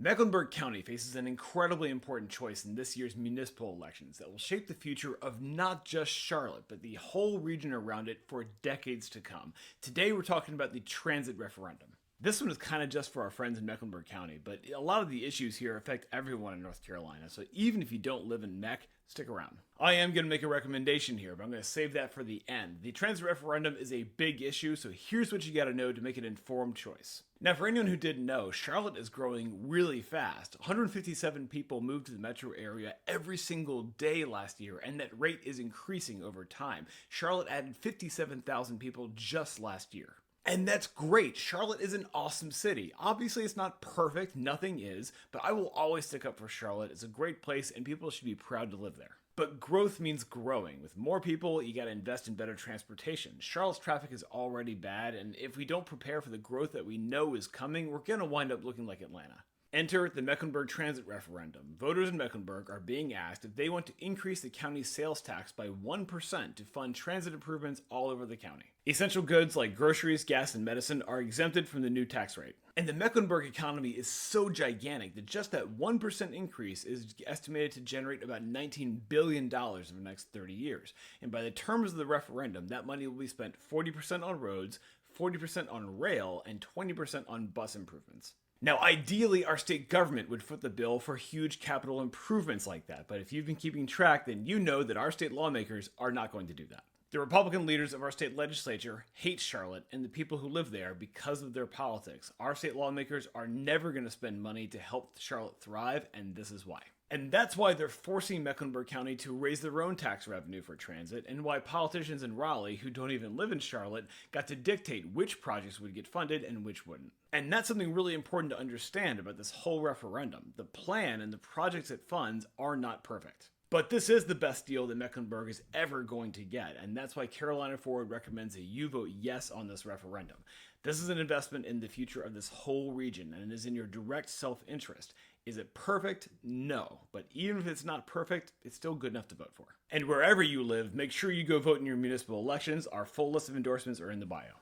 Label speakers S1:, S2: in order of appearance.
S1: Mecklenburg County faces an incredibly important choice in this year's municipal elections that will shape the future of not just Charlotte, but the whole region around it for decades to come. Today we're talking about the transit referendum. This one is kind of just for our friends in Mecklenburg County, but a lot of the issues here affect everyone in North Carolina, so even if you don't live in Meck, stick around. I am going to make a recommendation here, but I'm going to save that for the end. The transit referendum is a big issue, so here's what you got to know to make an informed choice. Now, for anyone who didn't know, Charlotte is growing really fast. 157 people moved to the metro area every single day last year, and that rate is increasing over time. Charlotte added 57,000 people just last year. And that's great. Charlotte is an awesome city. Obviously, it's not perfect, nothing is, but I will always stick up for Charlotte. It's a great place, and people should be proud to live there. But growth means growing. With more people, you gotta invest in better transportation. Charlotte's traffic is already bad, and if we don't prepare for the growth that we know is coming, we're gonna wind up looking like Atlanta. Enter the Mecklenburg transit referendum. Voters in Mecklenburg are being asked if they want to increase the county's sales tax by 1% to fund transit improvements all over the county. Essential goods like groceries, gas, and medicine are exempted from the new tax rate. And the Mecklenburg economy is so gigantic that just that 1% increase is estimated to generate about $19 billion over the next 30 years. And by the terms of the referendum, that money will be spent 40% on roads, 40% on rail, and 20% on bus improvements. Now, ideally, our state government would foot the bill for huge capital improvements like that, but if you've been keeping track, then you know that our state lawmakers are not going to do that. The Republican leaders of our state legislature hate Charlotte and the people who live there because of their politics. Our state lawmakers are never going to spend money to help Charlotte thrive, and this is why. And that's why they're forcing Mecklenburg County to raise their own tax revenue for transit, and why politicians in Raleigh, who don't even live in Charlotte, got to dictate which projects would get funded and which wouldn't. And that's something really important to understand about this whole referendum. The plan and the projects it funds are not perfect. But this is the best deal that Mecklenburg is ever going to get, and that's why Carolina Forward recommends that you vote yes on this referendum. This is an investment in the future of this whole region, and it is in your direct self-interest. Is it perfect? No. But even if it's not perfect, it's still good enough to vote for. And wherever you live, make sure you go vote in your municipal elections. Our full list of endorsements are in the bio.